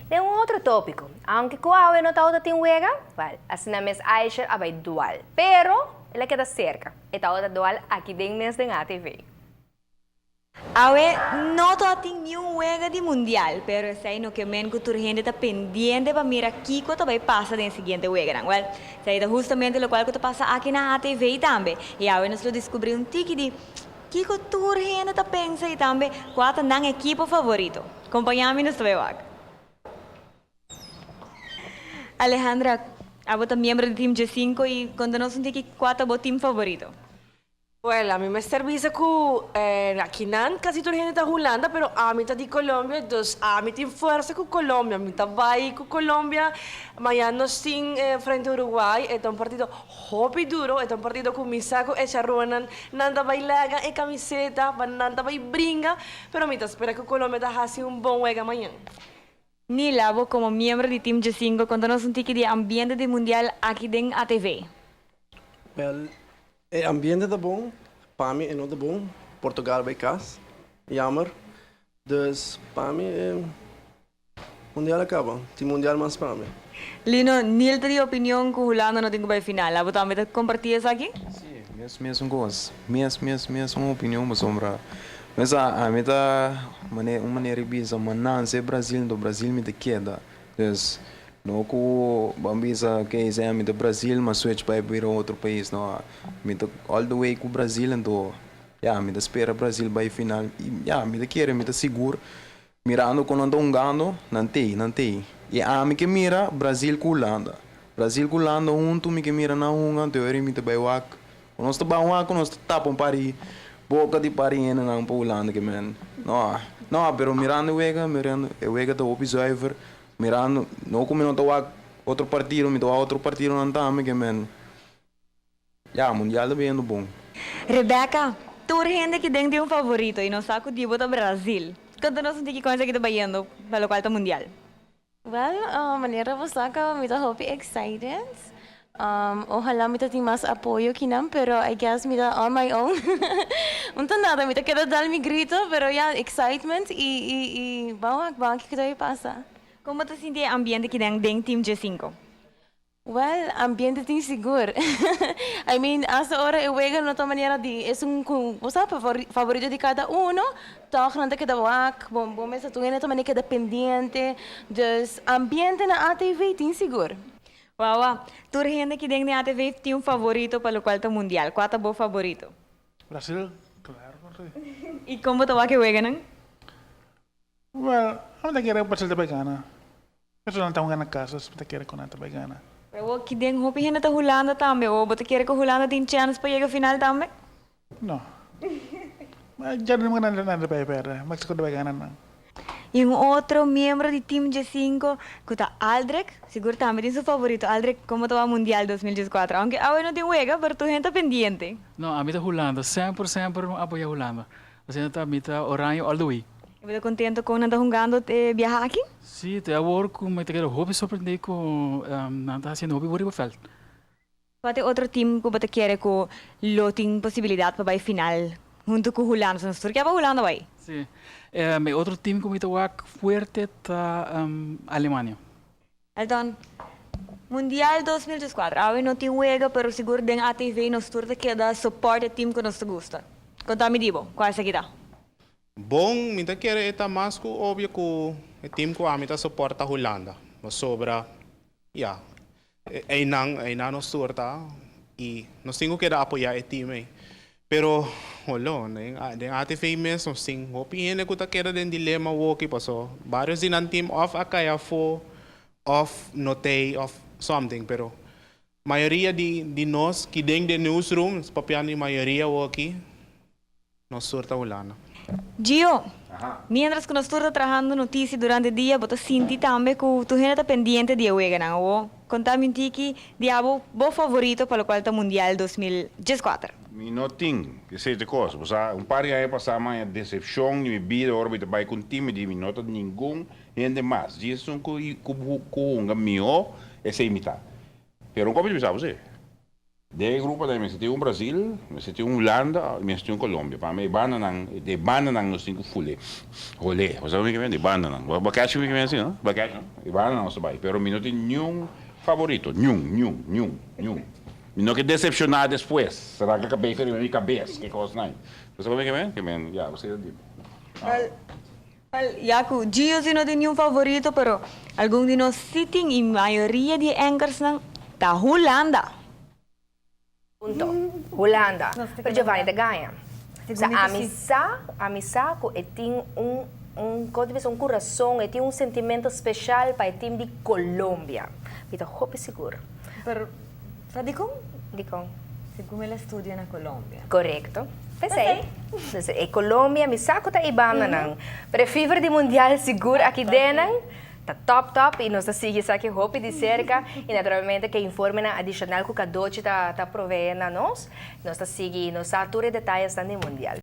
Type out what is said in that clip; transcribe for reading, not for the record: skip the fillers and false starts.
Tem um outro tópico. Aunque Coahuila no está tem huega, vale, assim na mes Aisha abai dual. Pero, ela queda cerca. E tá outra dual aqui dentro mes de ATV. Awe, no tem nenhum huega de mundial, pero sei no que men que gente está pendiente para mirar aqui que vai passar no seguinte huega, well, sei justamente lo cual que passa aqui na ATV também. E awe nós descobri um tique de que gente está pensa e também qual é o equipo favorito. Acompanhame nos trabalhos. Alejandra, abo é membro do time G5 e conta-nos um tique qual é o time favorito. Well, a mí me service que aquí nan casi toda gente está Holanda, pero a mí está de Colombia, entonces a mí tiene fuerza con Colombia, a mí está vai con Colombia, mañana nos sin frente a Uruguay, es un partido hopi duro, es un partido con mi saco, echa ruanan, nanda bailaga, e camiseta, nanda bai bringa, pero a mí te espera que Colombia está haciendo un buen juego mañana. Nilabo, como miembro do time G5, conta-nos um tique de ambiente de mundial aqui dentro da ATV. Wel, het ambiente is bom, para mim é não bom. Portugal bij casa, jammer. Dus para mim mundial acaba. O mundial mais para mim. Lino, Nil tem opinião que o Holanda não tem que vai final. Abo também compartilha isso aqui? Sim, mesmo gosto. Mesmo opinião, mas sombra. Mas a mim tá uma maneira bisa, mas não se Brasil do Brasil me te queda. Dus não que bambisa que é me do Brasil, mas switch para ir a outro país, não. Me te all the way com o Brasil então, me te espera Brasil vai final. Me te quer, me te seguro. Mirando quando andam ganhando, não tem. E a mim que mira Brasil com Holanda. Brasil com Holanda junto, me que mira na hunga, teoria me te vai wak. Quando nós te vai wak, nós te tapam pari. Boca de pariena na Holanda que man. Não, pero mirando o Wega tá opi zuiver. Mirando, não como não tá outro partido, me tá outro partido não tá que man. Mundial bem bom. Rebeca, tu gente que tem um favorito e não sabe que dibo do Brasil. Conta-nos um tique coisa que tá bayando pelo qual tá mundial. Well, maneira você que me tá hope excited. Ojalá me tenha mais apoio que não, pero I guess me da on my own. Não nada, me quero dar mi grito, pero excitement e vamos que vai passar. Como te sente o ambiente que tem dentro do time G5? Well, ambiente tem seguro. I mean, essa hora eu vejo de outra maneira de, é favorito de cada toch não tem que dar bom, mas tu ainda também que dependente, dus ambiente na ATV tem seguro. Uau, tu gente que tem na ATV tem um favorito para o qual tá mundial. Qual é o favorito? Brasil, claro. E como tu vai que juega, não? Well, I'm not getting Brasil também gana. Pero não estão ganhando casos, mas quero que não também gana. Pero que tem hopi gente tá Holanda também, ou você quer que Holanda tenha chance para chegar à final também? Não. Mas já não ganhando nada para perder. Mexico também gana não. E outro membro do time G5, que está Aldrich, seguro também tem seu favorito. Aldrich, como está o Mundial 2014? Aunque agora não tem juega, pero tu gente pendiente. Não, a mim tá Holanda, sempre apoia a Holanda. A gente tá orange all the way. Você contento com não tá jogando viajar aqui? Sim, até agora me te quero hobby surpreender com não tá fazendo hobby por feld. Qual é outro time que você quer que lo tem possibilidade para ir final junto com Holanda? Não sei que a Holanda vai. Sim. Meu outro time que me tá forte tá Alemanha. Então, Mundial 2014, agora não tem juega, pero seguro den ATV nos turta que dá suporte ao time que nos gosta. Conta-me, Dibo, qual é essa aqui? Bom, minta quer é mais que óbvio que o time que a mim suporta a Holanda. Mas sobra, não nos surta e nós temos que apoiar o time. Pero, wala, den ATV mesmo, sing opinion ko ta kera den dilema woki pa so. Varios din ang team off akaya fo off note off something, pero maioria de nós que dentro de newsroom, papiano maioria woki, nós surta ulana. Gio, mientras que nós estamos trabalhando notícias durante o dia, você sente também que tu gente está pendiente de juega, não? Contame um tique de abo favorito para o qual está Mundial 2014. Mi não tem que seja coisa, você par de anos passar uma decepção de minha vida, agora vai trabalhar com um time de não tem nenhum gente mais. Isso é um meu, é sem imitar. Pero não como você sabe, De grupo da me senti Brasil, me senti Holanda, me senti Colômbia. Para mim, de banda nang nos cinco fule. Olé, você sabe o que é de banda nang? Bagagem o que é assim, não? Bagagem, de banda nang sa bay. Pero me não tem nenhum favorito, nenhum. Me não que decepcionar depois. Será que acabei com a minha cabeça? Que coisa não? Você sabe o que é? Que men, já, você Yaku, Gio si no tem nenhum favorito, pero algum de nós sitting e maioria de anchors nang ta Holanda. Punto. Holanda. Pero Giovanni, da ganha. Sa Segundito amisa ko tem um coração, tem um sentimento especial para o time de Colômbia. Pita hope seguro. Pero, sabi ko, Di kong. según ela estudia na Colômbia. Correcto. Pensei. E Colômbia, mi sako ta ibang nang. Pero fever di mundial seguro aqui denang. Ta top e nos sigue sa que hope de cerca e naturalmente que informe na adicional que o Kadochi ta provee na nós. Nos sigue nos ature detalhes na mundial.